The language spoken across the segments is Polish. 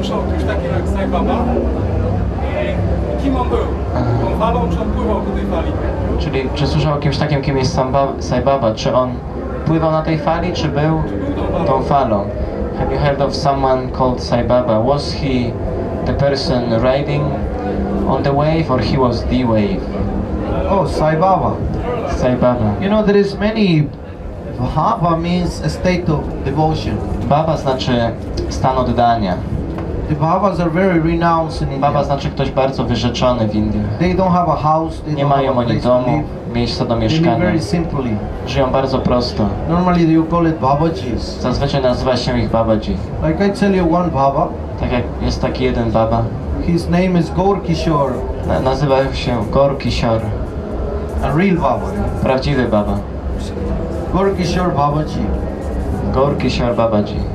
słyszał o kimś takim jak Sai Baba? Kim on był? Tą falą, czy on pływał po tej fali? Czyli czy słyszał o kimś takim, kim jest Sai Baba? Czy on pływał na tej fali, czy był tą falą? Have you heard of someone called Sai Baba? Was he the person riding on the wave, or he was the wave? Oh, Sai Baba. Sai Baba. You know, there is many. Bhava means a state of devotion. Baba znaczy stan oddania. The Bhavas are very renowned in India. Baba znaczy ktoś bardzo wyrzeczony w Indiach. They don't have a house. They Nie don't have mają a oni place to domu, live. miejsca do They live mieszkania. very simply. Żyją bardzo prosto. Normally they call it Babajis. Zazwyczaj nazywa się ich Babaji. Like I tell you, one Baba. Tak jak jest taki jeden baba. His name is Gaur Kishore. Nazywa się Gaur Kishore. A real Baba. Prawdziwy baba. Gaur Kishore Babaji. Gaur Kishore Babaji.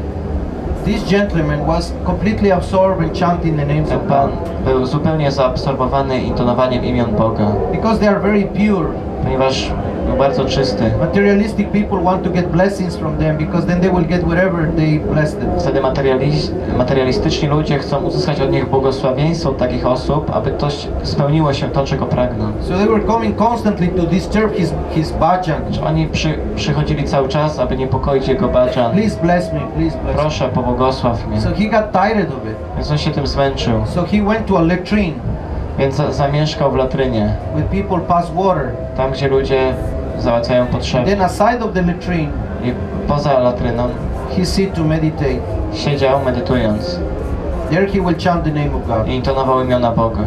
This gentleman was completely absorbed in chanting the names Ten of pan God. był zupełnie zaabsorbowany intonowaniem imion Boga, Because they are very pure. ponieważ był bardzo czysty. Materialistic people want to get blessings from them because then they will get whatever they bless them. Wtedy materialistyczni ludzie chcą uzyskać od nich błogosławieństwo od takich osób, aby to spełniło się to, czego pragną. So they were coming constantly to disturb his bhajan. Oni przychodzili cały czas, aby niepokoić jego bhajan. Please bless me, please bless me. Proszę, pobłogosław mnie. So he got tired of it. Więc on się tym zmęczył. So he went to a latrine Więc zamieszkał w latrynie, where people pass water. tam gdzie ludzie załatwiają potrzeby. Then aside of the latrine, I poza latryną he sit to meditate. siedział medytując There he will chant the name of God. i intonował imiona Boga.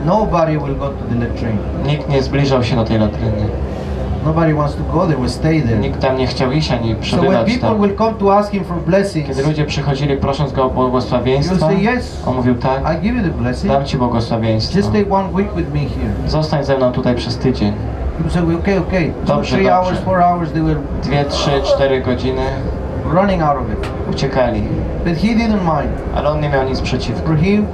Nobody will go to the latrine. Nikt nie zbliżał się do tej latryny. Nobody wants to go there, will stay there. Nikt tam nie chciał iść ani So when przebywać people tam. will come to ask him for blessings, Kiedy ludzie przychodzili prosząc go o he will błogosławieństwa, say yes. on mówił tak, I give you the blessing. dam ci błogosławieństwo. Just stay 1 week with me here. Zostań ze mną tutaj przez tydzień. People say, okay. So Dobrze, 3 dobrze. hours, 4 hours, they were 2, 3, 4 godziny running out of it. uciekali. But he didn't mind. Ale on nie miał nic przeciwko. For him,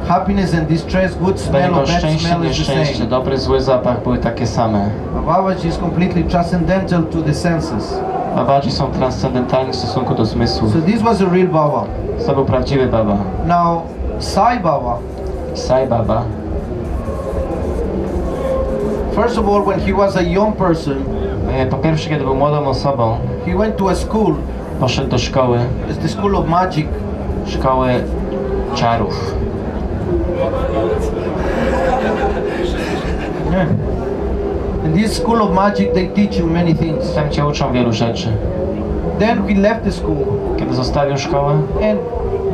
happiness and distress, good Dla smell niego or bad szczęście, smell is the nieszczęście, same. dobry, zły zapach były takie same. Babaji is completely transcendental to the senses. Babaji są transcendentalni w stosunku do zmysłów. So this was a real Baba. To był prawdziwy baba. Now, Sai Baba, Sai Baba. first of all, when he was a young person, Po pierwsze, kiedy był młodą osobą, he went to a school. poszedł do szkoły, It's the school of magic. szkoły czarów. Yeah. In this school of magic, they teach you many things. Tam cię uczą wielu rzeczy. Then he left the school Kiedy zostawił szkołę, and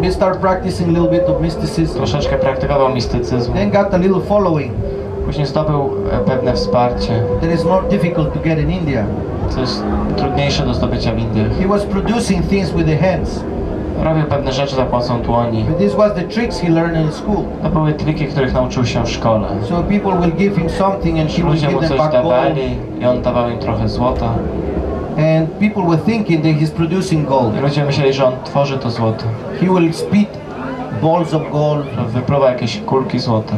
he started practicing a little bit of mysticism. troszeczkę praktykował mistycyzm. Then got a little following. Później zdobył pewne wsparcie, That is more difficult to get in India. co jest trudniejsze do zdobycia w Indiach. He was producing things with the hands. Robił pewne rzeczy za pomocą dłoni. But this was the tricks he learned in school. To były triki, których nauczył się w szkole. So people will give him something and he will Ludzie give mu them coś back gold. dawali i on dawał im trochę złota. And people were thinking that he's producing gold. I ludzie myśleli, że on tworzy to złoto. He will spit balls of gold. Że wypluwa jakieś kulki złota.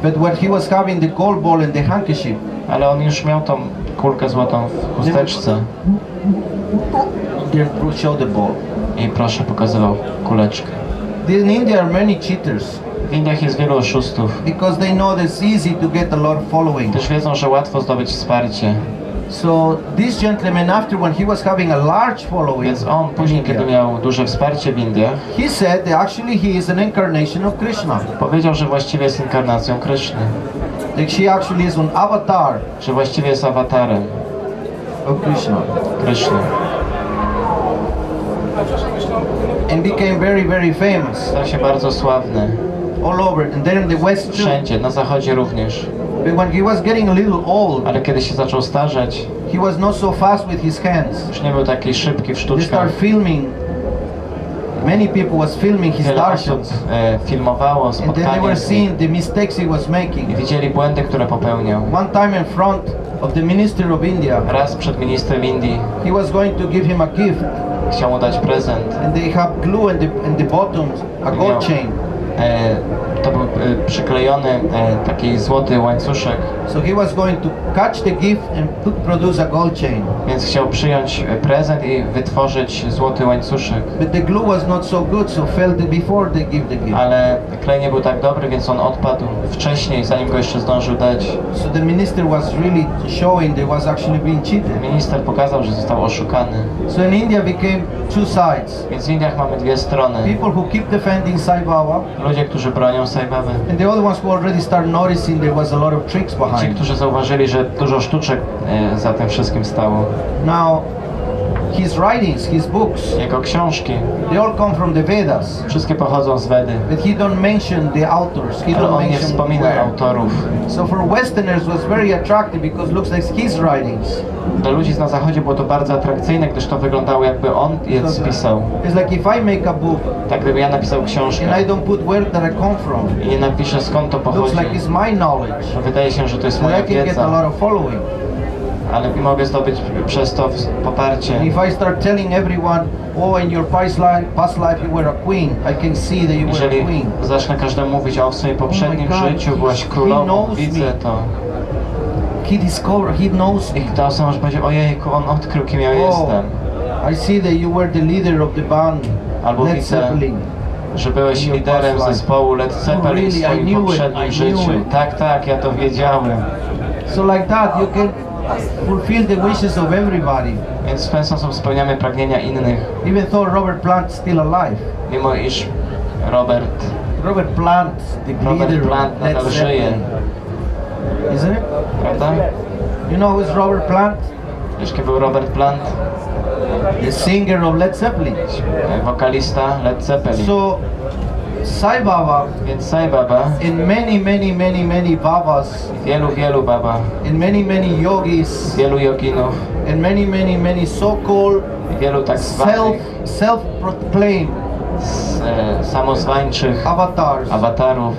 But when he was having the gold ball and the handkerchief, Ale on już miał tą kulkę złotą w chusteczce. then show the ball. I proszę, pokazywał kuleczkę. In India are many cheaters W Indiach jest wielu oszustów. because they know that it's easy to get a lot of following. Też wiedzą, że łatwo zdobyć wsparcie. So this gentleman, after when he was having a large following, Więc on później, kiedy miał duże wsparcie w Indiach, he said that actually he is an incarnation of Krishna. powiedział, że właściwie jest inkarnacją Kryszny. Like she actually is an avatar Że właściwie jest awatarem of Krishna. Kryszny. And became very, very famous Stał się bardzo sławny. all over. And then in the West too. Wszędzie, na zachodzie również. But when he was getting a little old, Ale kiedy się zaczął starzeć, he was not so fast with his hands. już nie był taki szybki w They sztuczkach. started filming. Many people was filming his Wiele osób darshans. filmowało And then they spotkania were z nim seeing the mistakes he was i making. widzieli błędy, które popełniał. One time in front of the minister of India, Raz przed ministrem Indii he was going to give him a gift. chciał mu dać prezent. And they have glue in the bottom, a gold chain. To był przyklejony taki złoty łańcuszek. So he was going to catch the gift and produce a gold chain. Więc chciał przyjąć prezent i wytworzyć złoty łańcuszek. But the glue was not so good, so fell before they give the gift. Ale klej nie był tak dobry, więc on odpadł wcześniej, zanim go jeszcze zdążył dać. So the minister was really showing they was actually being cheated. Minister pokazał, że został oszukany. So in India became two sides. Więc w Indiach mamy dwie strony. People who keep defending Sai Baba, Ludzie, którzy bronią Sai Babę. and the other ones who already start noticing there was a lot of tricks Ci, behind. którzy zauważyli, że dużo sztuczek za tym wszystkim stało. Now, his writings, his books, Jego książki, they all come from the Vedas. wszystkie pochodzą z Vedy. But he don't mention the authors. He Ale don't on nie mention wspomina where. autorów. So for Westerners was very attractive because looks like his writings. Dla ludzi na zachodzie było to bardzo atrakcyjne, gdyż to wyglądało, jakby on je spisał. It's like if I make a book Tak gdyby ja napisał książkę and I don't put where that I come from, i nie napiszę, skąd to looks pochodzi. like it's my knowledge. To wydaje się, że to jest And moja I can get a wiedza, lot of following. ale mogę zdobyć przez to poparcie. And if I start telling everyone, oh, in your past life you were a queen, I can see that you were a Jeżeli queen. zacznę każdemu mówić, o w swoim poprzednim God, życiu byłaś he królową, knows widzę me. to. He knows I me. ta osoba może powiedzieć, ojejku, on odkrył, kim ja jestem. I see that you were the leader of the band, Albo Led widzę, Zeppelin. że byłeś In your liderem past life. zespołu Led Zeppelin really? w I swoim knew it, poprzednim I knew życiu. it. Tak, ja to wiedziałem. So like that, you can fulfill the wishes of everybody. Więc w ten sposób spełniamy pragnienia innych, Even though Robert Plant still alive. mimo iż Robert Plant, the leader Plant of Led nadal żyje, Zeppelin. Isn't it? prawda? You know who's Robert Plant? Wiesz, kim był Robert Plant? The singer of Led Zeppelin. Wokalista Led Zeppelin. So, Sai Baba, Więc Sai Baba, in many Babas, wielu baba, in many yogis, wielu joginów, and many so-called wielu tak zwanych self-proclaimed samozwańczych avatars. awatarów.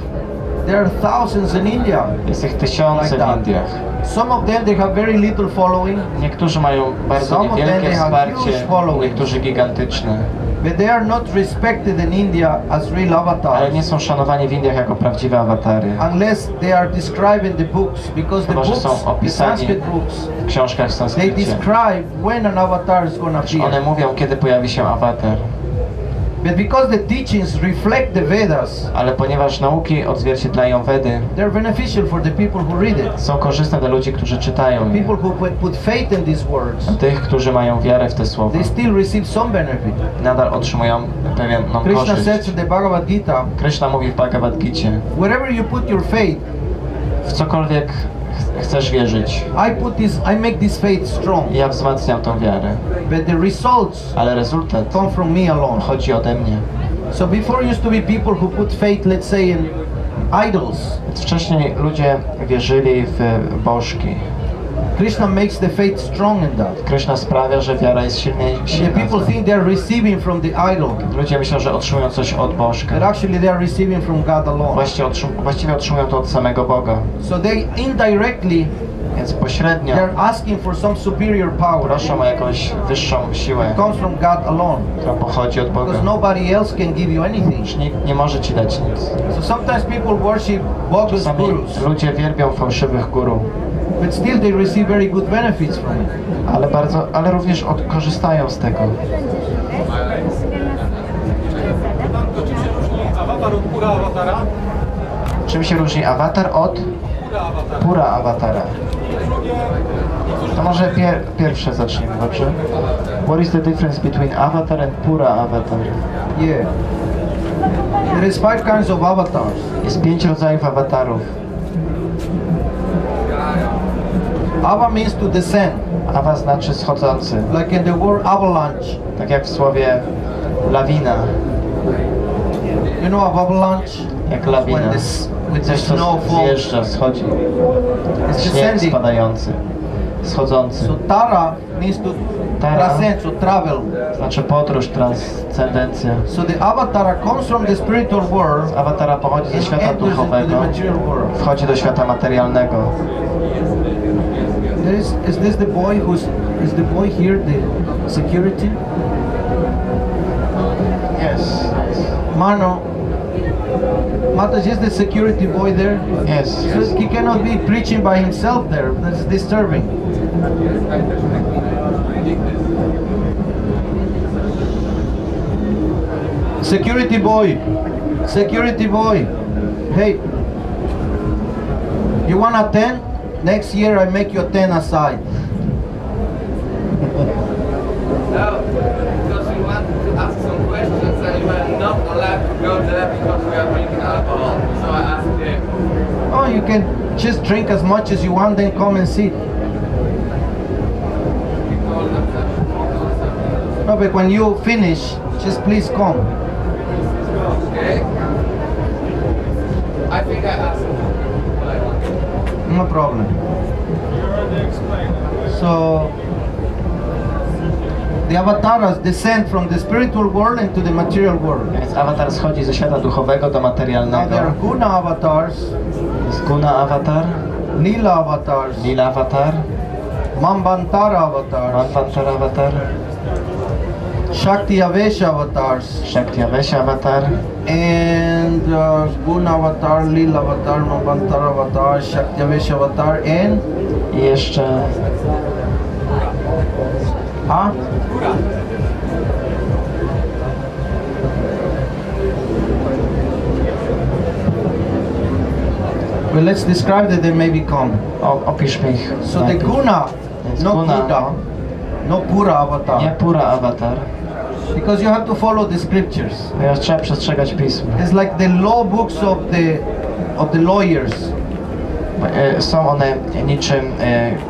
There are thousands in India. Jest ich tysiące Like w that. Indiach. Some of them they have very little following, Niektórzy mają bardzo Some of them niewielkie they have wsparcie, huge following. niektórzy gigantyczne, but they are not respected in India as real ale avatars nie są szanowani w Indiach jako prawdziwe awatary. unless they are described in the books, because the Chyba, że books, są the opisani Sanskrit books, w książkach w they sanskrycie. describe when an avatar is going to One appear. mówią, kiedy pojawi się awatar. But because the teachings reflect the Vedas, Ale ponieważ nauki odzwierciedlają Vedy, they're beneficial for the people who read it. są korzystne dla ludzi, którzy czytają je. People who put faith in these words, Tych, którzy mają wiarę w te słowa, they still receive some benefit. nadal otrzymują pewną Krishna korzyść. says in the Bhagavad Gita, Krishna mówi w Bhagavad Gicie, wherever you put your faith, w cokolwiek chcesz wierzyć, I make this faith strong. ja wzmacniam tą wiarę, But the results ale rezultat come from me alone. chodzi ode mnie. So before used to be people who put faith, let's say, in idols. Wcześniej ludzie wierzyli w bożki. Krishna makes the faith strong in that. Krishna sprawia, że wiara jest The silna. people think they're receiving from the idol, Ludzie myślą, że otrzymują coś od bożka. but actually they're receiving from God alone. Właściwie otrzymują to od samego Boga. So they indirectly, Więc pośrednio they're asking for some superior power. proszą o jakąś wyższą siłę, It comes from God alone, która pochodzi od Boga. because nobody else can give you anything. Już nikt nie może ci dać nic. So sometimes people worship bogus Czasami gurus, ludzie wielbią fałszywych guru, but still they receive very good benefits from it. ale również korzystają z tego. Czym się różni awatar od pura awatara? Czym się różni awatar od Pura awatara. pura awatara? To może pierwsze zacznijmy, dobrze? What is the difference between avatar and pura avatar? Yeah. There is 5 kinds of avatars. Jest 5 rodzajów awatarów. Ava means to descend, Awa znaczy schodzący, like in the word avalanche. tak jak w słowie lawina, You know of avalanche? jak lawina. When the Coś, co snow falls. zjeżdża, schodzi. It's Śnieg descending. spadający, schodzący. So Tara means to Tara. transcend, to travel. Znaczy podróż, transcendencja. So the avatar comes from the spiritual world Awatara pochodzi ze and świata enters into duchowego, the material world. wchodzi do świata materialnego. Is this the boy is the boy here, the security? Yes. Mano, Mataji, is the security boy there? Yes, So yes. he cannot be preaching by himself there. That's disturbing. Security boy. Security boy. Hey. You want a 10? Next year I make you a 10 aside. No, because we wanted to ask some questions and you were not allowed to go there because we are drinking alcohol. So I asked him. Oh, you can just drink as much as you want, then come and sit. He told us that. No, but when you finish, just please come. Okay. I think I asked him what I wanted. No problem. So, the avatars descend from the spiritual world into the material world. Więc awatar schodzi ze świata duchowego do Now materialnego. there are guna avatars, Jest Guna awatar, nila avatars, Lila awatar, manvantara avatars, Manvantara awatar, shakti avesha avatars, Shakti Avesha awatar, and guna avatar, lila avatar, manvantara avatar, shakti avesha avatar, and i jeszcze well, let's describe that they may become. opiszmy ich. So the najpierw. guna, Więc no guna, Buddha, no pura nie avatar, pura awatar, because you have to follow the scriptures. ponieważ trzeba przestrzegać pism. It's like the law books of the lawyers. Są one niczym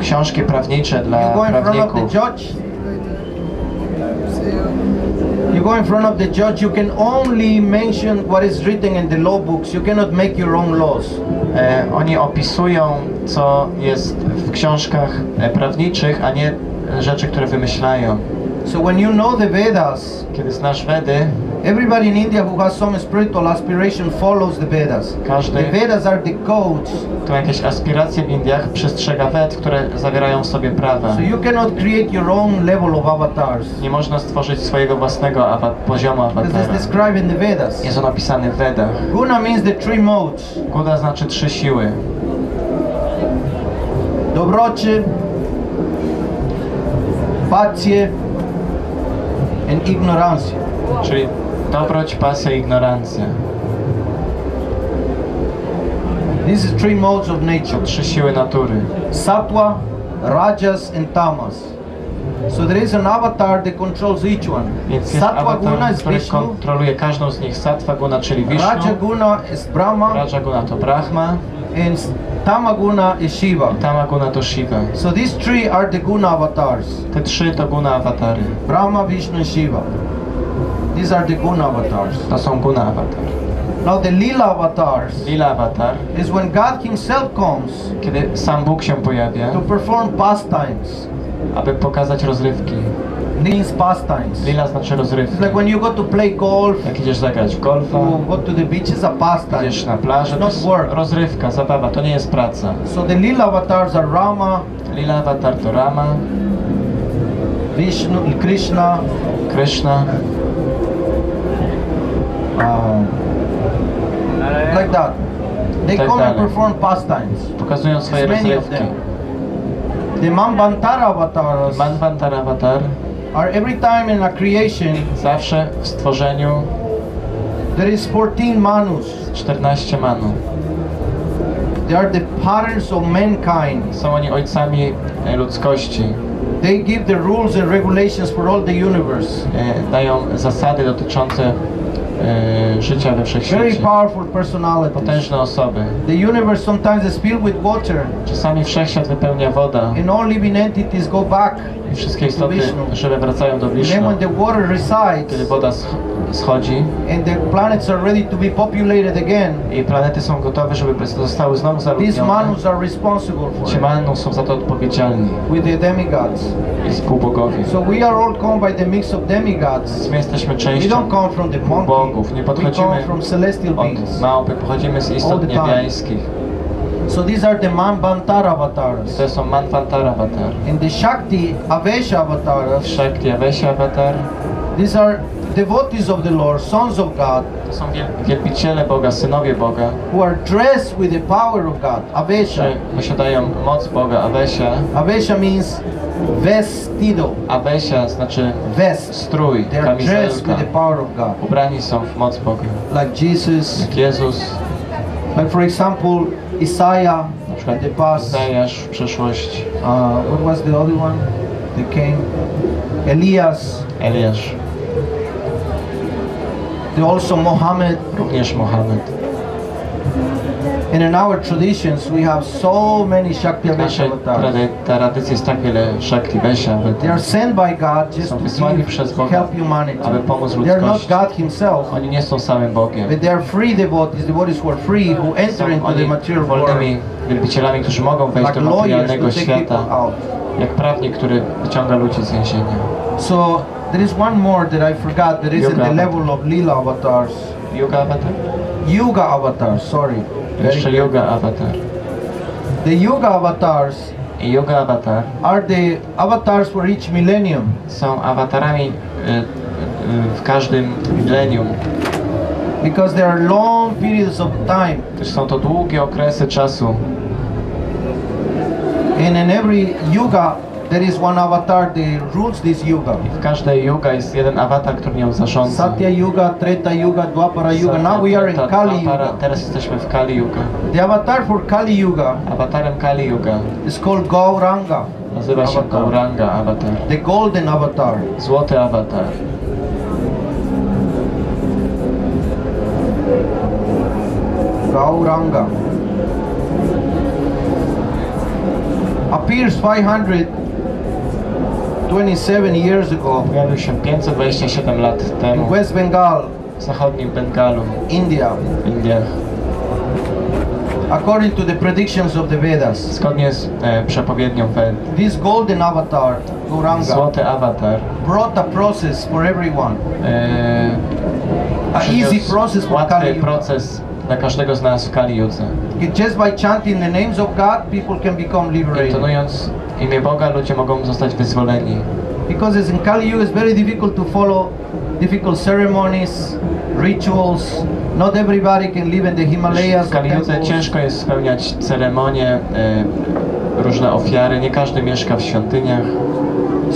książki prawnicze You dla go in front of the prawników. judge. You go in front of the judge. You can only mention what is written in the law books. You cannot make your own laws. Oni opisują, co jest w książkach prawniczych, a nie rzeczy, które wymyślają. So when you know the Vedas, Kiedy znasz Vedy, everybody in India who has some spiritual aspiration follows the Vedas. Każdy- The Vedas are the codes. to jakieś aspiracje w Indiach przestrzega Ved, które zawierają w sobie prawa. So you cannot create your own level of avatars. Nie można stworzyć swojego własnego poziomu Because it's awatara. described in the Vedas. Jest on opisany w Vedach. Guna means the three modes. Guna znaczy 3 siły. Dobrocie, pasję and ignorancję. Czyli dobroć, pasja i ignorancja. These are three modes of nature. 3 siły natury. Sattva, Rajas and Tamas. So there is an avatar that controls each one. Więc jest Sattva guna awatar, is który Vishnu, kontroluje każdą z nich. Sattva guna, czyli Raja Vishnu. guna is Brahma, Raja guna to Brahma. and Tama guna is Shiva. Tama guna to Shiva. So these three are the guna avatars. Te 3 to guna awatary. Brahma, Vishnu and Shiva. These are the guna avatars. To są guna awatar. Now the lila avatars Lila awatar, is when God himself comes kiedy sam Bóg się pojawia, to perform pastimes. aby pokazać rozrywki. Means pastimes. Lila znaczy It's rozrywki. like when you go to play golf, Jak idziesz zagrać w golfa, to go to the beach is a pastime. idziesz na plażę, It's to not jest work. rozrywka, zabawa, to nie jest praca. So the lila avatars are Rama, Lila awatar to Rama, Vishnu, Krishna, Krishna, like that. They Tak come and dalej. perform pastimes. pokazują swoje There's many of rozrywki. them. The Manvantara avatars Manvantara awatar, are every time in a creation zawsze w stworzeniu there is 14 manus. 14 manu. They are the parents of mankind. Są oni ojcami ludzkości. They give the rules and regulations for all the universe. Dają zasady dotyczące życia we Very wszechświecie. powerful personalities. Potężne osoby. The universe sometimes is filled with water, Czasami wszechświat wypełnia woda and all living entities go back. i wszystkie istoty Vishnu. żywe wracają do And then Wisznu. when the water Kiedy resides woda schodzi and the planets are ready to be populated again, i planety są gotowe, żeby zostały znowu these zaludnione, manus are responsible for ci it manu są za to odpowiedzialni with the demigods. i współbogowie. So we are all come by the mix of demigods. Więc my jesteśmy We częścią don't come from the monkey. bogów. Nie We come podchodzimy from celestial od beings. małpy, pochodzimy z All istot the time. niebiańskich. So these are the Manvantara avatars. To są Manvantara awatar, And the Shakti Avesha avatars, Shakti Avesha awatar, these are devotees of the Lord, sons of God, To są wielbiciele Boga, synowie Boga, who are dressed with the power of God. Avesha. którzy posiadają moc Boga. Avesha. Avesha means vestido. Avesha znaczy Vest. strój, They are dressed kamizelka. with the power of God. Ubrani są w moc Boga. Like Jesus. Jak Jezus, Like for example, Isaiah na przykład in the past. Izajasz w przeszłości, What was the other one that came? Elias. Eliasz, Also Muhammad. również Mohamed. And in our traditions, we have so many Shakti W Avesha naszej avatars. tradycji jest tak wiele Shakti Vesha, They are sent by God just Są to wysłani przez give, Boga, help humanity. aby pomóc They are not ludzkości. God Himself, Oni nie są samym Bogiem. but they are free devotees who are free, who enter Są into the oni material world, wolnymi wielbicielami, którzy mogą wejść like do lawyers materialnego to take people świata, out. jak prawnik, który wyciąga ludzi z więzienia. So there is one more that I forgot. That is in Yoga the level of Lila avatars. Yoga Avatar? Yuga avatars. Sorry. Jeszcze Yoga Avatar. The Yuga avatars I Yoga Avatar are the avatars for each millennium. są awatarami w każdym milenium. Because there are long periods of time, Też są to długie okresy czasu. and in every yuga there is one avatar that rules this yuga. W każdej yuga jest jeden awatar, który nią zarządza. Satya Yuga, Treta Yuga, Dwapara Yuga. Now we are in Satya, Kali Dwapara, Yuga. teraz jesteśmy w Kali Yuga. The avatar for Kali Yuga Awatarem Kali Yuga is called Gauranga, nazywa się Avatar. Gauranga Avatar. the golden avatar. Złoty awatar. Gauranga appears 527 years ago Pojawił się 527 lat in temu West Bengal, w zachodnim Bengalu, India, w Indiach. according to the predictions of the Vedas. Zgodnie z przepowiednią Ved, This golden avatar, Gauranga, złoty awatar brought a process for everyone. A przyniósł easy process for łatwy Kali Yuga. proces dla każdego z nas w Kali Judze. Just by chanting the names of God, people can become liberated. Intonując imię Boga, ludzie mogą zostać wyzwoleni. Because it's in Kali Yuga, it's very difficult to follow difficult ceremonies, rituals. Not everybody can live in the Himalayas. W Kali Judze temples. ciężko jest spełniać ceremonie, różne ofiary. Nie każdy mieszka w świątyniach.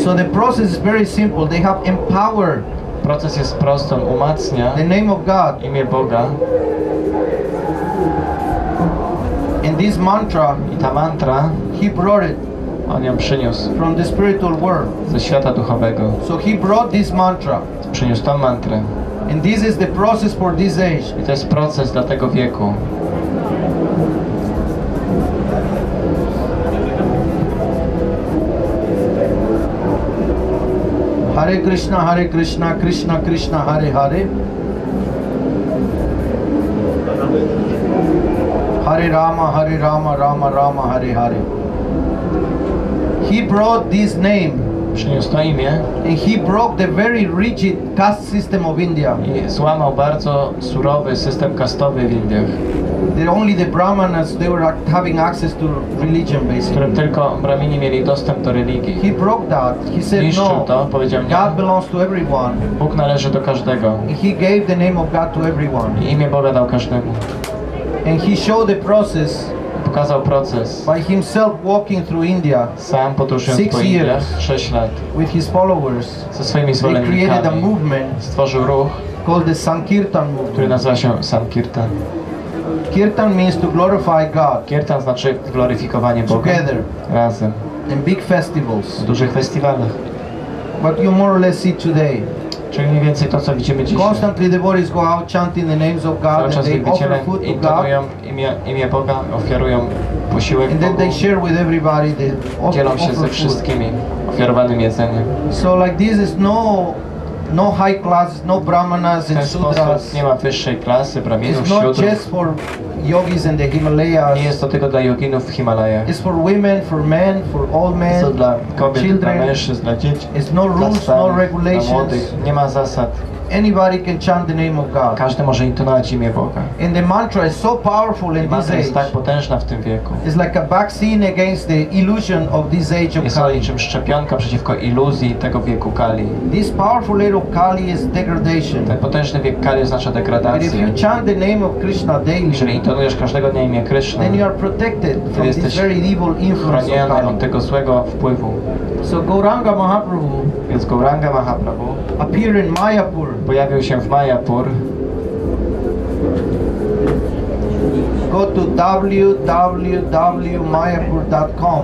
So the process is very simple. They have empowered Proces jest prosty, on umacnia the name of God. imię Boga And this mantra, i ta mantra, he brought it on ją przyniósł from the spiritual world. ze świata duchowego. So he brought this mantra. Przyniósł tą mantrę. And this is the process for this age. I to jest proces dla tego wieku. Hare Krishna, Krishna Krishna, Hare Hare. Hare Rama, Rama Rama, Hare Hare. He brought this name Przyniósł to imię and he broke the very rigid caste system of India. i złamał bardzo surowy system kastowy w Indiach, That only the Brahmanas, they were having access to religion w basically. którym tylko Brahmini mieli dostęp do religii. He broke that. He said Zniszczył no, to, powiedział nie, God belongs to everyone. Bóg należy do każdego. And he gave the name of God to everyone. I imię Boga dał każdemu. And he showed the process Pokazał proces. by himself walking through India Sam podróżując 6 po Indiach, years. 6 lat, with his followers. ze swoimi They created a zwolennikami movement stworzył ruch, called the Sankirtan który movement. nazywa się Sankirtan. Kirtan means to glorify God Kirtan znaczy gloryfikowanie Boga together razem, in big festivals. w dużych festiwalach. What you more or less see today. Czyli mniej więcej to, co widzimy dzisiaj. Constantly devotees go out chanting the names of God Cały and czas they wielbiciele offer food to God intonują imię Boga, ofiarują posiłek and then Bogu, they share with everybody. They dzielą się offer ze food. wszystkimi ofiarowanym jedzeniem. So like this is no high class, no brahmanas W ten and sposób sudras. nie ma wyższej klasy, braminów, It's not siódrów. just for yogis in the Himalayas. Nie jest to tylko dla joginów w Himalajach. It's for women, for men, for old Jest to men, dla kobiet, dla children. mężczyzn, dla dzieci, It's no dla rules, no starych, dla regulations. młodych. Nie ma zasad. anybody can chant the name of God. Każdy może intonować imię Boga. And the mantra is so powerful in this Mantra jest tak age. potężna w tym wieku. It's like a vaccine against the illusion of this age of Jest to Kali. niczym szczepionka przeciwko iluzji tego wieku Kali. This powerful age of Kali is degradation. Ten potężny wiek Kali oznacza But if degradację. you chant the name of Krishna daily, Jeżeli intonujesz każdego dnia imię Kryszny, then you are protected from this jesteś very evil influence of chroniony od Kali. tego złego wpływu. So Gauranga Mahaprabhu Więc Gauranga Mahaprabhu appeared in Mayapur. pojawił się w Mayapur. Go to www.mayapur.com.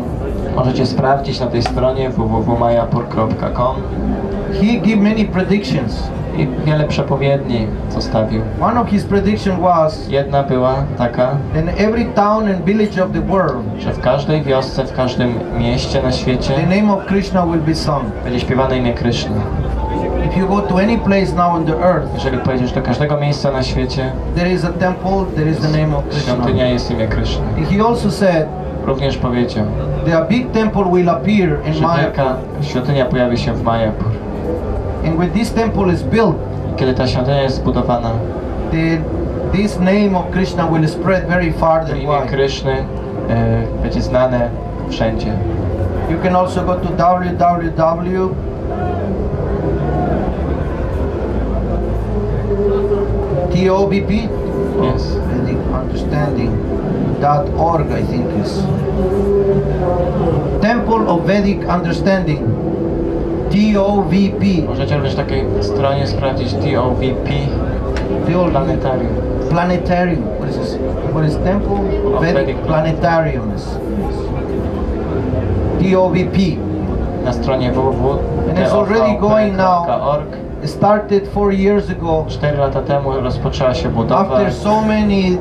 Możecie sprawdzić na tej stronie www.mayapur.com. He gave many predictions. I wiele przepowiedni zostawił. One of his predictions was Jedna była taka, in every town and village of the world, że w każdej wiosce, w każdym mieście na świecie the name of Krishna will be sung. będzie śpiewane imię Kryszny. If you go to any place now on the earth, Jeżeli pojedziesz do każdego miejsca na świecie, there is a temple, there is the name of świątynia Krishna. jest imię Kryszny. He also said Również powiedział, the big temple will appear in że Mayapur. wielka świątynia pojawi się w Mayapur. And when this temple is built, Kiedy ta świątynia jest zbudowana, this name of Krishna will spread very far to and imię wide. Kryszny będzie znane wszędzie. You can also go to www.TOBP, Yes. Vedic Understanding.org, I think is. Temple of Vedic Understanding, TOVP. Możecie również na takiej stronie sprawdzić TOVP Planetarium. Planetarium. What is this? What is Temple of Vedic Vedic Planetarium? TOVP. Na stronie And it's already going now. www.tovp.org. It started 4 years ago. 4 lata temu rozpoczęła się budowa. After so many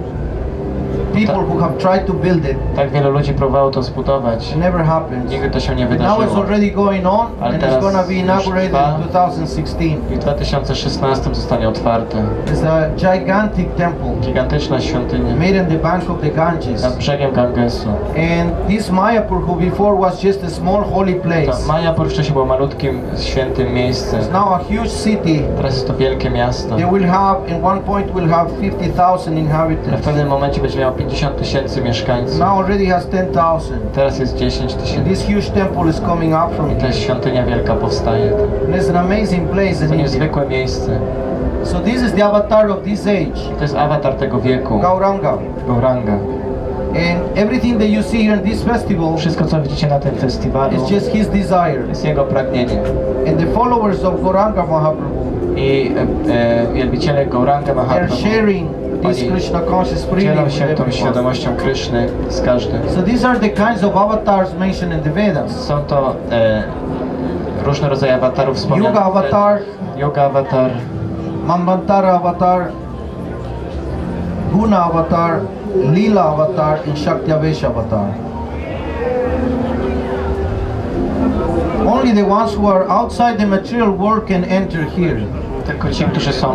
people who have tried to build it, Tak wielu ludzi próbowało to zbudować. it never happened. Nigdy to się nie But now it's wydarzyło. already going on, Ale and it's teraz going to be już inaugurated trwa. in 2016. I w 2016 zostanie otwarte. It's a gigantic temple Gigantyczna świątynia made in the bank of the Ganges. nad brzegiem Gangesu. And this Mayapur, who before was just a small holy To place, Mayapur wcześniej było malutkim, świętym miejscem. is now a huge city. Teraz jest to wielkie miasto. They will have, in one point, will have 50,000 W inhabitants. pewnym momencie będzie miało 50 000 mieszkańców. Now already has 10,000. Teraz jest 10 000. This huge temple is coming up from I it. ta świątynia wielka powstaje. And it's an amazing place in To India. niezwykłe miejsce. So this is the avatar of this age, To jest awatar tego wieku. Gauranga. Gauranga. And everything that you see here in this festival Wszystko, co widzicie na tym festiwalu, is just his desire. jest jego pragnienie. And the followers of Gauranga Mahaprabhu, I wielbiciele Gauranga they are Mahaprabhu sharing this Oni Krishna conscious freely dzielą with się tą everyone. świadomością Kryszny z każdym. So these are the kinds of avatars mentioned in the Vedas. Są to różne rodzaje awatarów wspomnianych. Yoga avatar, Yoga avatar, Manvantara avatar, Guna avatar, Lila avatar, and Shaktyavesha avatar. Only the ones who are outside the material world can enter here. tylko ci, którzy są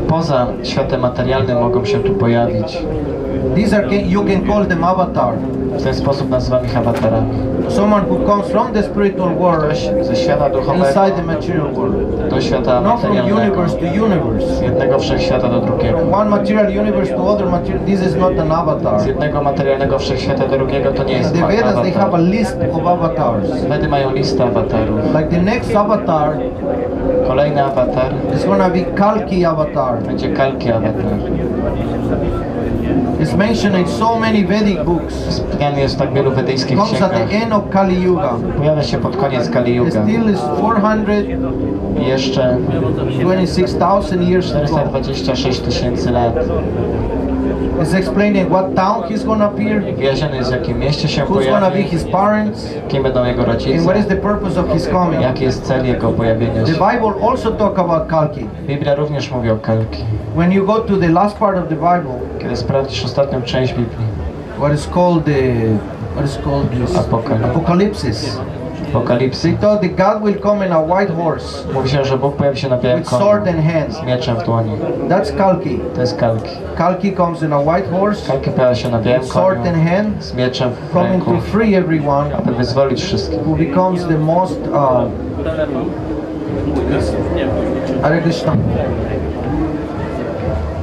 poza światem materialnym, mogą się tu pojawić. These are, you can call them avatar. W ten sposób nazywamy ich awatarami. Someone who comes from the spiritual world Ktoś ze świata duchowego inside the material world. do świata Not from materialnego. universe to universe. Z jednego wszechświata do drugiego. From one material universe to other material, this is not an avatar. Z jednego materialnego wszechświata do drugiego to nie In jest the Vedas they have a awatar. list of avatars. Wtedy mają listę awatarów. Like the next avatar Kolejny awatar is gonna be Kalki avatar. będzie Kalki awatar. It's mentioned in so many Vedic books. Wspomniany jest w tak wielu wedyjskich Comes at księgach. the end of Kali Yuga. Pojawia się pod koniec Kali It Yuga. still is I jeszcze 426,000 years to go. 426 000 lat. It's explained in what town he's gonna appear, Wyjaśnione jest, w jakim mieście się who's gonna be pojawi, his parents, kim będą jego and rodzice, what is the purpose of his coming. jaki jest cel jego pojawienia The się. Bible also talk about Kalki. Biblia również mówi o Kalki. When you go to the last part of the Bible, Kiedy sprawdzisz ostatnią część Biblii, what is called this Apocalypse. Apokalipsy, They thought that God will come in a white horse mówi się, że Bóg pojawi się na białym with sword koniu in hand. z mieczem w dłoni. That's Kalki. To jest Kalki. Kalki comes in a white horse Kalki pojawia się na białym with sword koniu in hand, z mieczem w coming ręku, to free everyone aby wyzwolić wszystkich. who becomes the most Hare Krishna.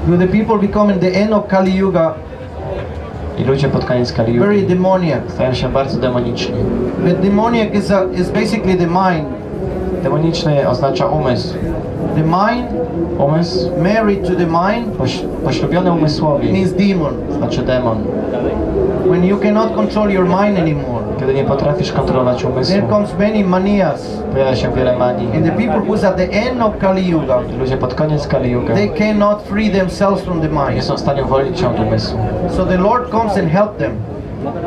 Do the people become in the end of Kali Yuga I ludzie pod koniec Kali very Yugi demoniac? stają się bardzo demoniczni. The demoniac is basically the mind. Demoniczny oznacza umysł. The mind Umysł, married to the mind poślubiony umysłowi, means demon. znaczy demon. When you cannot control your mind anymore, Kiedy nie potrafisz kontrolować umysłu, there comes many manias. pojawia się wiele manii. And the people who's at the end of Kali Yuga, Ludzie pod koniec Kali Yuga they cannot free themselves from the nie mind. są w stanie uwolnić się od umysłu. So the Lord comes and help them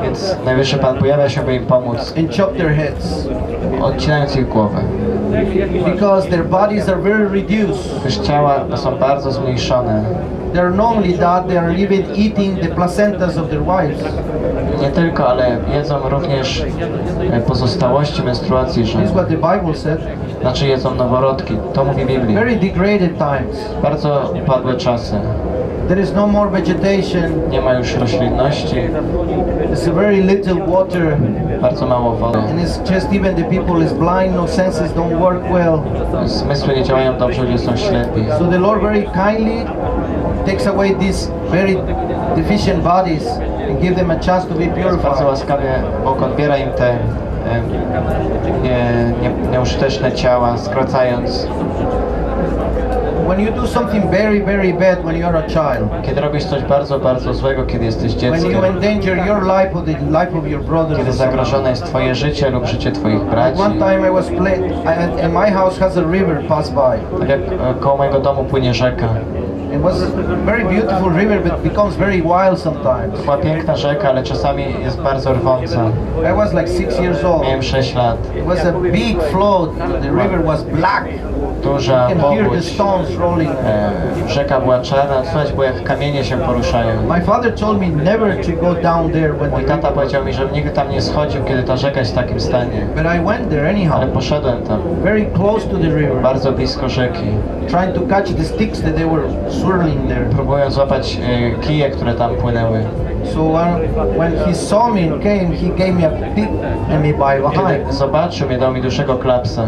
Więc Najwyższy Pan pojawia się, by im pomóc, and chop their heads, odcinając ich głowę. because their bodies are very reduced. Gdyż ciała są bardzo zmniejszone. They're not only that, they are even eating the placentas of their wives. Nie tylko, ale jedzą również pozostałości menstruacji This żon. is what the Bible said. Znaczy jedzą noworodki. To mówi Biblia. Very degraded times. Bardzo upadłe czasy. There is no more vegetation. Nie ma już roślinności, There's a very little water. bardzo mało wody. And it's just even the people is blind, no senses don't work well. Zmysły nie działają dobrze, ludzie są ślepi. So the Lord very kindly takes away these very deficient bodies and give them a chance to be Bardzo purified. łaskawie Bóg odbiera im te nieużyteczne ciała, skracając. When you do something very, very bad when you are a child, Kiedy robisz coś bardzo, bardzo złego, kiedy jesteś when dzieckiem, you endanger your life or the life of your brothers, kiedy or zagrożone something. jest twoje życie lub życie twoich braci. One time I was playing, and my house has a river pass by. Tak jak koło mojego domu płynie rzeka. It was a very beautiful river, but becomes very wild sometimes. Była piękna rzeka, ale czasami jest bardzo rwąca. I was like 6 years old. Miałem 6 lat. It was a big flood. The river was black. Duża You can hear the powódź. stones rolling. Rzeka była czarna, słychać było jak kamienie się poruszają. My father told me never to go down there when Mój the tata river powiedział mi, żebym nigdy tam nie schodził, kiedy ta rzeka jest w takim stanie. But I went there Ale anyhow, poszedłem tam, very close to the river, bardzo blisko rzeki. trying to catch the sticks that they were swirling there. Próbując złapać kije, które tam płynęły. So when he saw me and came, he gave me a kick and me by behind. Kiedy zobaczył mnie, dał mi dużego klapsa.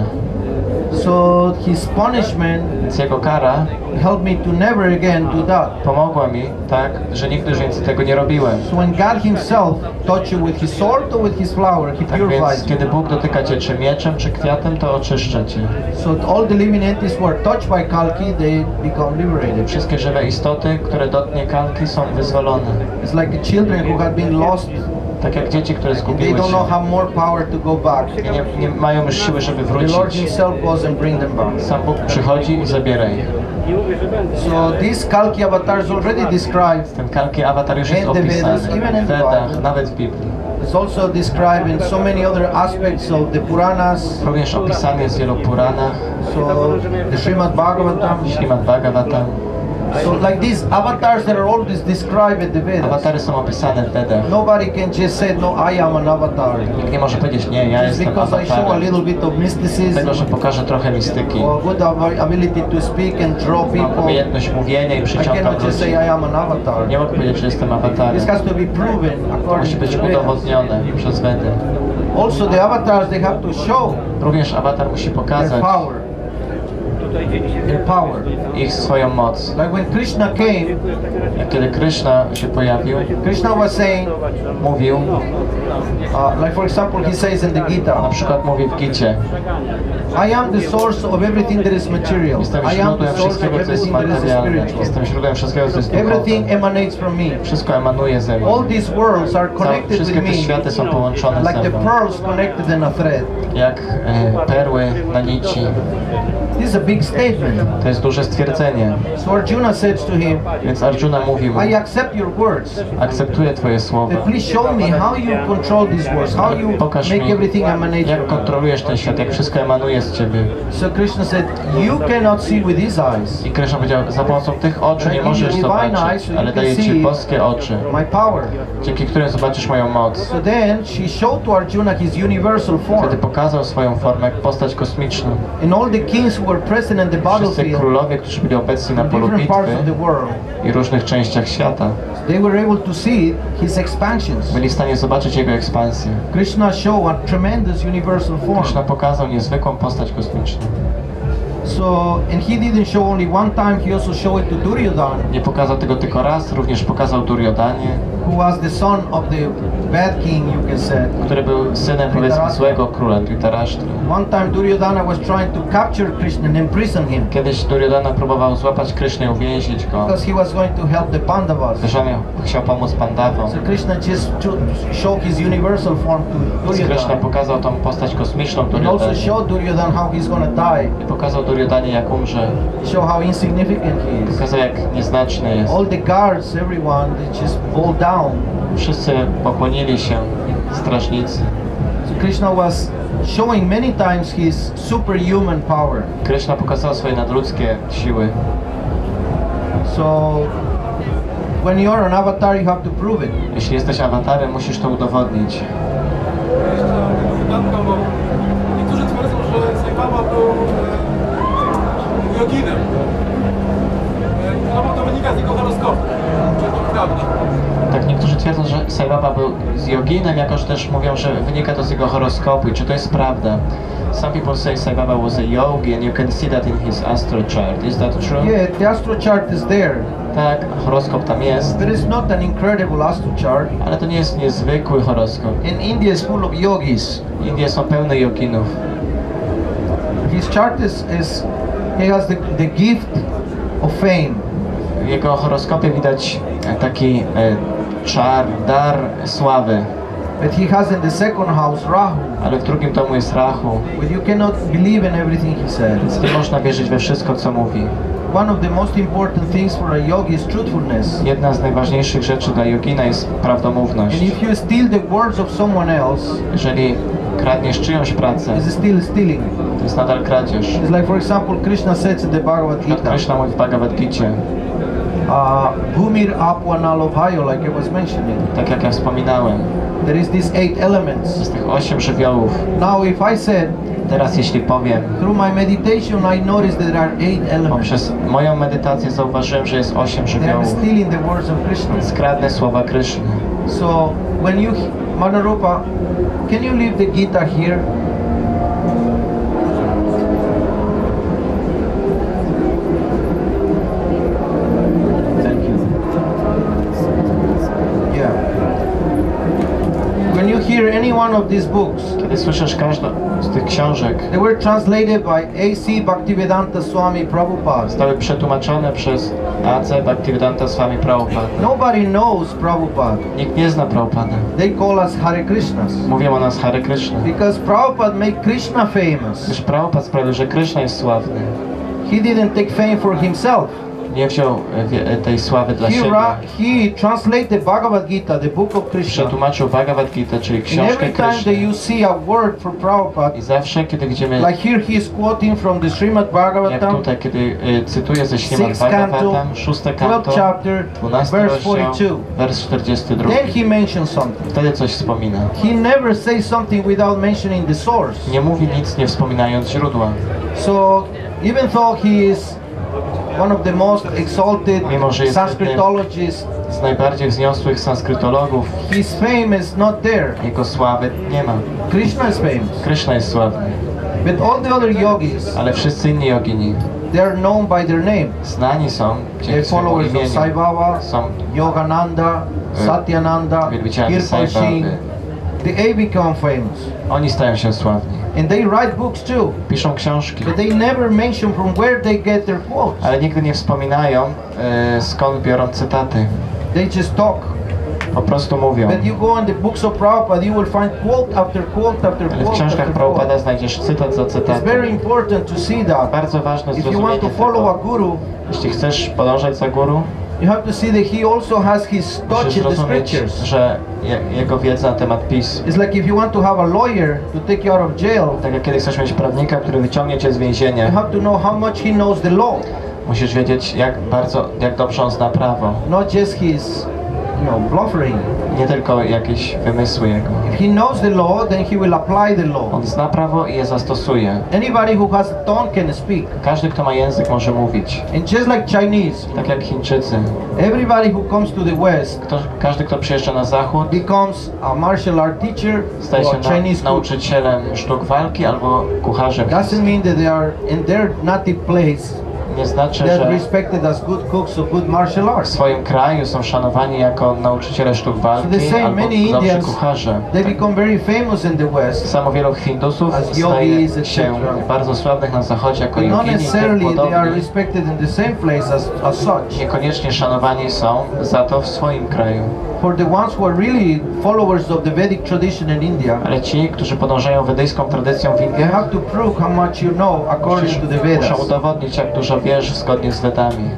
So his punishment Więc jego kara helped me to never again do that. pomogła mi tak, że nigdy już więcej tego nie robiłem. So when God himself touched you with his sword or with his flower, he Tak purifies więc, you. kiedy Bóg dotyka cię czy mieczem, czy kwiatem, to oczyszcza cię. So all the living entities who are touched by Kalki, they become liberated. Wszystkie żywe istoty, które dotknie kalki, są wyzwolone. It's like the children who had been lost, Tak jak dzieci, które they zgubiły don't know się. have more power to go back. I nie mają już siły, żeby The Lord wrócić. himself goes and bring them back. Sam Bóg przychodzi i zabiera ich. So these Kalki avatars already described. Ten kalki awatar już jest In the Vedas, opisany even in w the Vedach, Bible. nawet w Biblii. It's also described in so many other aspects of the Puranas. Również opisany jest w wielu Puranach, So the Srimad Bhagavatam. Śrimad Bhagavatam. So like these avatars that are always described in the Vedas. Awatary są opisane w Vedach. Nobody can just say, no, I am an avatar. Nikt nie może powiedzieć, nie, ja Just jestem because I show a awatarem. little bit of mysticism Dlatego, że pokażę trochę mistyki. or good ability to speak and draw Mam people, umiejętność mówienia i I przyciągam cannot just say ludzi. I am an avatar. Nie mogę powiedzieć, że jestem awatarem. This has to be proven To musi according to być the Vedas. udowodnione przez Vedy. Also the avatars, they have to show Również awatar musi their pokazać power. Their power. ich swoją moc. Like when Krishna came, Jak kiedy Krishna się pojawił, Krishna was saying, mówił, like for example, he says in the na Gita, przykład mówi w Gicie, I am the source of everything that is material. jestem I am the źródłem source of wszystkiego, co jest everything that is materialne. spiritual. Jestem źródłem wszystkiego, co jest duchowe. Everything emanates from me. Wszystko emanuje ze mnie. All these worlds are connected Wszystkie with te me, światy są połączone like ze the mną. pearls connected in a thread. Jak perły na nici. This is a big statement. To jest duże stwierdzenie. So Arjuna says to him, Więc Arjuna mówi mu, I accept your words, akceptuję twoje słowa. but please show me how you control these words, how you Pokaż make mi, everything emanate jak from you. kontrolujesz ten świat, jak wszystko emanuje z ciebie. So Krishna said, you cannot see with these eyes I Krishna powiedział, za pomocą tych oczu nie możesz zobaczyć, ale daję ci boskie oczy, my power. dzięki którym zobaczysz moją moc. So then she showed to Arjuna his universal Wtedy form. pokazał swoją formę, postać kosmiczną. And all the kings who were present in the Wszyscy battlefield królowie, którzy byli obecni na in polu different parts of bitwy the world, i różnych częściach świata, they were able to see his expansions. byli w stanie zobaczyć jego ekspansję. Krishna showed a tremendous universal form. Krishna pokazał niezwykłą postać kosmiczną. So, and he didn't show only one time, he also showed it to Duryodhana, Nie pokazał tego tylko raz, również pokazał Duryodhanie, who was the son of the bad king, you can say. który był synem, powiedzmy, złego króla Dhritarashtra. One time Duryodhana was trying to capture Krishna and imprison him, Kiedyś Duryodhana próbował złapać Krishnę i uwięzić go, because he was going to help the Pandavas. gdyż on chciał pomóc Pandawom. So Krishna just showed his universal form to Krishna Duryodhana. pokazał tą postać kosmiczną And also Duryodhanie showed Duryodhana how he's gonna die. i pokazał Duryodhanie, jak umrze. Show how insignificant he is. Pokazał, jak nieznaczny jest. All the guards, everyone, they just bow down. Wszyscy pokłonili się, strażnicy. So Krishna was showing many times his superhuman power. Krishna pokazał swoje nadludzkie siły. So when you're an avatar, you have to prove it. Jeśli jesteś awatarem, musisz to udowodnić. Jeszcze pytanko, bo niektórzy twierdzą, że Sai Baba był joginem. No bo to wynika z jego horoskopu. Czy to prawda? Tak, niektórzy twierdzą, że Sai Baba był z joginem, jakoż też mówią, że wynika to z jego horoskopu. I czy to jest prawda? Some people say Sai Baba was a yogi and you can see that in his astro chart. Is that true? Yeah, the astro chart is there. Tak, horoskop tam jest, But it's not an incredible astro chart. ale to nie jest niezwykły horoskop. And India is full of yogis. Indie są pełne joginów. His chart he has the gift of fame. W jego horoskopie widać taki dar sławy, But he has in the second house Rahu. ale w drugim domu jest Rahu, But you cannot believe in everything he said. więc nie można wierzyć we wszystko, co mówi. One of the most important things for a yogi is truthfulness. Jedna z najważniejszych rzeczy dla jogina jest prawdomówność. And if you steal the words of someone else, Jeżeli kradniesz czyjąś pracę, it's still stealing. to jest nadal kradzież. It's like, for example, Krishna says in the Bhagavad Gita, Krishna mówi w Bhagavad Gicie, Bhumir Apwanalobhayo, like I was mentioning. tak jak ja wspominałem, There is these 8 elements. z tych 8 żywiołów. Now, if I said, Teraz jeśli powiem, through my meditation, I noticed that there are 8 elements. poprzez moją medytację zauważyłem, że jest 8 And I'm żywiołów. stealing the words of Krishna. Skradnę słowa Kryszny. So, when you, Manarupa, can you leave the Gita here? Thank you. Yeah. When you hear any one of these books, Kiedy słyszysz każdą z tych książek, they were translated by A.C. Bhaktivedanta Swami Prabhupada. zostały przetłumaczone przez A.C. Bhaktivedanta Swami Prabhupada. Nobody knows Prabhupada. Nikt nie zna Prabhupada. They call us Hare Krishnas. Mówią o nas Hare Krishna. Because Prabhupada made Krishna famous. Gdyż Prabhupada sprawił, że Krishna jest sławny. He didn't take fame for himself. Nie wziął tej sławy dla siebie. He translated Bhagavad Gita, the book of Krishna. Przetłumaczył Bhagavad Gita, czyli And książkę every time that Kryszny. you see a word from Prabhupada, I zawsze, kiedy widzimy, like here he is quoting from the Srimad jak Bhagavatam, tutaj, kiedy cytuję ze Śrimad 6th canto, Bhagavatam, 6 12th kanto, chapter, 12 verse rozdział, 42. wers 42. Then he mentions something. Wtedy coś wspomina. He never says something without mentioning the source. Nie mówi nic, nie wspominając źródła. So even though he is one of the most exalted Mimo, że jest Sanskritologists, Z najbardziej wzniosłych sanskrytologów, his fame is not there. jego sławy nie ma. Krishna is famous. Krishna jest sławny, But all the other yogis, ale wszyscy inni jogini they are known by their name. znani są They're dzięki swojemu followers of Sai imieniu. Baba, Są Yogananda, Satyananda, wielbicielami Sai Kirpal Singh. Baby. They become famous. Oni stają się sławni. And they write books too. Piszą książki, But they never mention from where they get their quotes. ale nigdy nie wspominają, skąd biorą cytaty. They just talk. Po prostu mówią. But you go in the books of Prabhupada, you will find quote after quote after Ale w quote książkach after Prabhupada quote. znajdziesz cytat za It's cytatem. very important to see that. Bardzo ważne If you zrozumienie want to follow a tego. guru, Jeśli chcesz podążać za guru, you have to see that he also has his touch musisz in the zrozumieć, scriptures. że jego wiedza na temat pism. It's like if you want to have a lawyer to take you out of jail, Tak jak kiedy chcesz mieć prawnika, który wyciągnie cię z you więzienia, have to know how much he knows the law, musisz wiedzieć, jak dobrze on zna prawo. not just his bluffering. Nie tylko jakieś wymysły jego. If he knows the law, then he will apply the law. On zna prawo i je zastosuje. Anybody who has a tongue can speak. Każdy, kto ma język, może mówić. And just like Chinese, Tak jak Chińczycy. everybody who comes to the West Każdy, kto przyjeżdża na zachód, becomes a martial art teacher staje or się a Chinese cook. nauczycielem sztuk walki albo kucharzem. Doesn't mean that they are in their native place. Nie znaczy, They're że respected as good cooks or good martial w arts. swoim kraju są szanowani jako nauczyciele sztuk So the walki same albo many dobrzy Indians, kucharze. they become very famous in the West. Samo wielu Hindusów As staje yogis, się etc. bardzo sławnych na zachodzie jako But not jogini i necessarily tym they are podobni. respected in the same place as such. Niekoniecznie szanowani są za to w swoim kraju. For the ones who are really followers of the Vedic tradition in India, Ale ci, którzy podążają wedyjską tradycją w you Indiach, have to prove how much you know according to the muszą Vedas. udowodnić, jak dużo wiesz zgodnie z Vedami.